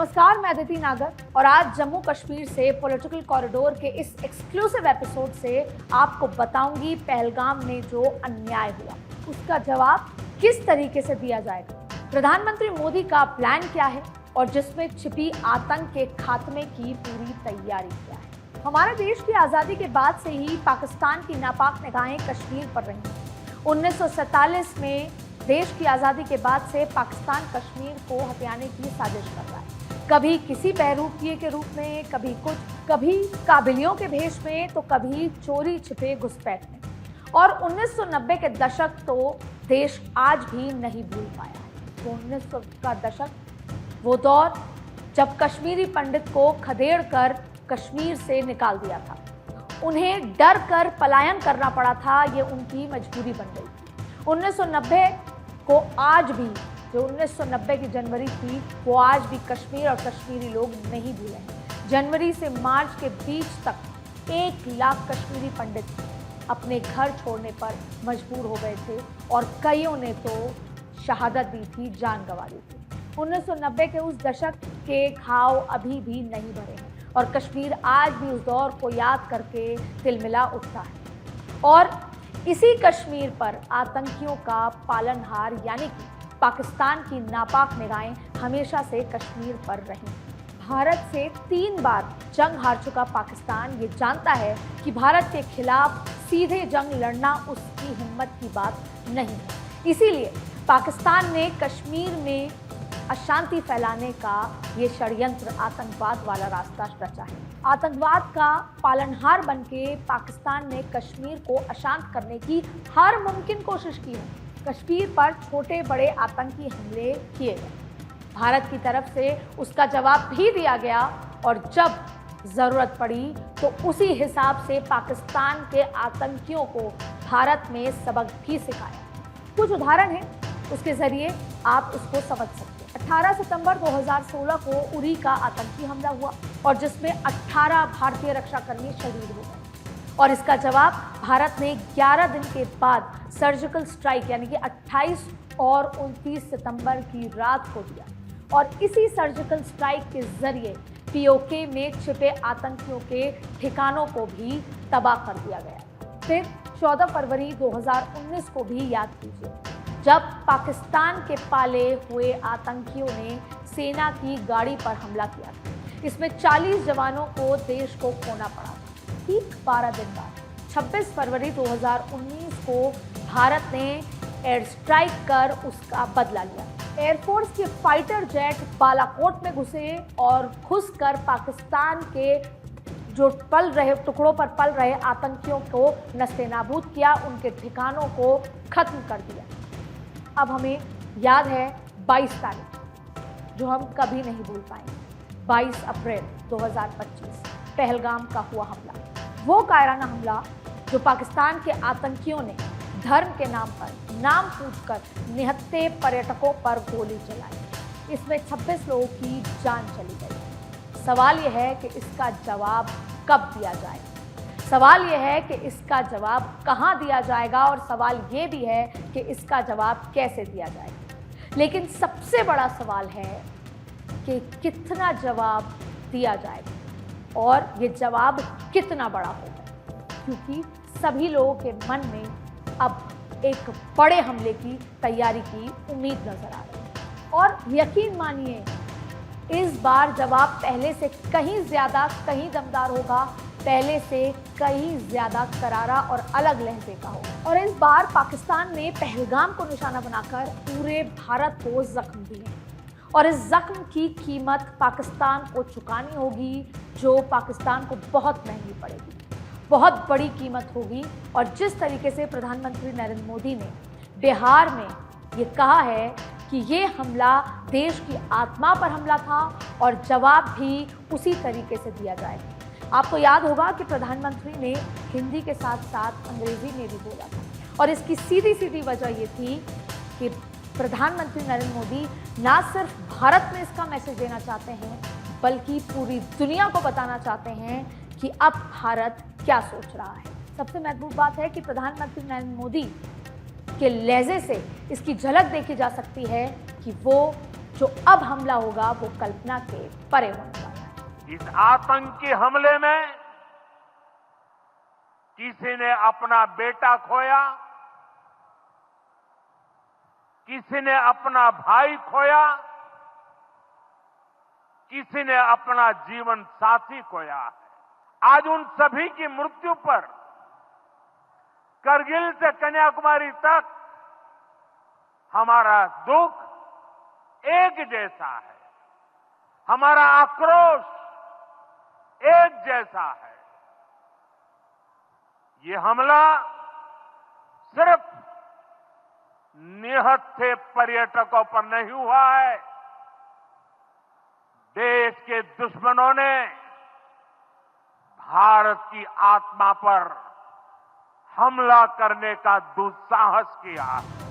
नमस्कार, मैं अदिति नागर और आज जम्मू कश्मीर से पॉलिटिकल कॉरिडोर के इस एक्सक्लूसिव एपिसोड से आपको बताऊंगी पहलगाम में जो अन्याय हुआ उसका जवाब किस तरीके से दिया जाएगा। प्रधानमंत्री मोदी का प्लान क्या है और जिसमें छिपी आतंक के खात्मे की पूरी तैयारी क्या है। हमारे देश की आज़ादी के बाद से ही पाकिस्तान की नापाक निगाहें कश्मीर पर रही। 1947 में देश की आज़ादी के बाद से पाकिस्तान कश्मीर को हथियाने की साजिश कर रहा है। कभी किसी बहरूपिये के रूप में, कभी काबिलियों के भेष में, तो कभी चोरी छिपे घुसपैठ में। और 1990 के दशक तो देश आज भी नहीं भूल पाया है। वो 1900 का दशक, वो दौर जब कश्मीरी पंडित को खदेड़ कर कश्मीर से निकाल दिया था। उन्हें डर कर पलायन करना पड़ा था, ये उनकी मजबूरी बन गई थी। 1990 को आज भी, जो 1990 की जनवरी थी, वो आज भी कश्मीर और कश्मीरी लोग नहीं भूले हैं। जनवरी से मार्च के बीच तक 1 लाख कश्मीरी पंडित अपने घर छोड़ने पर मजबूर हो गए थे और कईयों ने तो शहादत दी थी, जान गंवा दी थी। 1990 के उस दशक के घाव अभी भी नहीं भरे हैं और कश्मीर आज भी उस दौर को याद करके तिलमिला उठता है। और इसी कश्मीर पर आतंकियों का पालनहार यानी कि पाकिस्तान की नापाक निगाहें हमेशा से कश्मीर पर रही। भारत से 3 बार जंग हार चुका पाकिस्तान ये जानता है कि भारत के खिलाफ सीधे जंग लड़ना उसकी हिम्मत की बात नहीं है। इसीलिए पाकिस्तान ने कश्मीर में अशांति फैलाने का ये षड्यंत्र आतंकवाद वाला रास्ता रचा है। आतंकवाद का पालनहार बनके पाकिस्तान ने कश्मीर को अशांत करने की हर मुमकिन कोशिश की है। कश्मीर पर छोटे बड़े आतंकी हमले किए गए, भारत की तरफ से उसका जवाब भी दिया गया और जब ज़रूरत पड़ी तो उसी हिसाब से पाकिस्तान के आतंकियों को भारत में सबक भी सिखाया। कुछ उदाहरण हैं, उसके ज़रिए आप उसको समझ सकते हैं। 18 सितंबर 2016 को उरी का आतंकी हमला हुआ और जिसमें 18 भारतीय रक्षाकर्मी शहीद हो गए और इसका जवाब भारत ने 11 दिन के बाद सर्जिकल स्ट्राइक यानी कि 28 और 29 सितंबर की रात को दिया और इसी सर्जिकल स्ट्राइक के जरिए पीओके में छिपे आतंकियों के ठिकानों को भी तबाह कर दिया गया। फिर 14 फरवरी 2019 को भी याद कीजिए, जब पाकिस्तान के पाले हुए आतंकियों ने सेना की गाड़ी पर हमला किया था। इसमें 40 जवानों को देश को खोना पड़ा था। ठीक 12 दिन बाद 26 फरवरी 2019 को भारत ने एयर स्ट्राइक कर उसका बदला लिया। एयरफोर्स के फाइटर जेट बालाकोट में घुसे और घुसकर पाकिस्तान के जो टुकड़ों पर पल रहे आतंकियों को नस्तेनाबूद किया, उनके ठिकानों को खत्म कर दिया। अब हमें याद है 22 तारीख, जो हम कभी नहीं भूल पाएंगे। 22 अप्रैल 2025 पहलगाम का हुआ हमला, वो कायराना हमला जो पाकिस्तान के आतंकियों ने धर्म के नाम पर नाम पूछकर निहत्थे पर्यटकों पर गोली चलाई। इसमें 26 लोगों की जान चली गई। सवाल यह है कि इसका जवाब कब दिया जाएगा, सवाल यह है कि इसका जवाब कहाँ दिया जाएगा और सवाल ये भी है कि इसका जवाब कैसे दिया जाएगा। लेकिन सबसे बड़ा सवाल है कि कितना जवाब दिया जाएगा और ये जवाब कितना बड़ा होगा, क्योंकि सभी लोगों के मन में अब एक बड़े हमले की तैयारी की उम्मीद नजर आ रही है। और यकीन मानिए, इस बार जवाब पहले से कहीं ज़्यादा, कहीं दमदार होगा, पहले से कहीं ज़्यादा करारा और अलग लहजे का होगा। और इस बार पाकिस्तान ने पहलगाम को निशाना बनाकर पूरे भारत को जख्म दिए और इस जख्म की कीमत पाकिस्तान को चुकानी होगी, जो पाकिस्तान को बहुत महंगी पड़ेगी, बहुत बड़ी कीमत होगी। और जिस तरीके से प्रधानमंत्री नरेंद्र मोदी ने बिहार में ये कहा है कि ये हमला देश की आत्मा पर हमला था और जवाब भी उसी तरीके से दिया जाएगा। आपको याद होगा कि प्रधानमंत्री ने हिंदी के साथ साथ अंग्रेजी में भी बोला था और इसकी सीधी सीधी वजह ये थी कि प्रधानमंत्री नरेंद्र मोदी ना सिर्फ भारत में इसका मैसेज देना चाहते हैं, बल्कि पूरी दुनिया को बताना चाहते हैं कि अब भारत क्या सोच रहा है। सबसे महत्वपूर्ण बात है कि प्रधानमंत्री नरेंद्र मोदी के लहजे से इसकी झलक देखी जा सकती है कि वो जो अब हमला होगा वो कल्पना के परे होने वाला है। इस आतंकी हमले में किसी ने अपना बेटा खोया, किसी ने अपना भाई खोया, किसी ने अपना जीवन साथी खोया है। आज उन सभी की मृत्यु पर करगिल से कन्याकुमारी तक हमारा दुख एक जैसा है, हमारा आक्रोश एक जैसा है। ये हमला सिर्फ निहत्थे पर्यटकों पर नहीं हुआ है, देश के दुश्मनों ने भारत की आत्मा पर हमला करने का दुस्साहस किया है।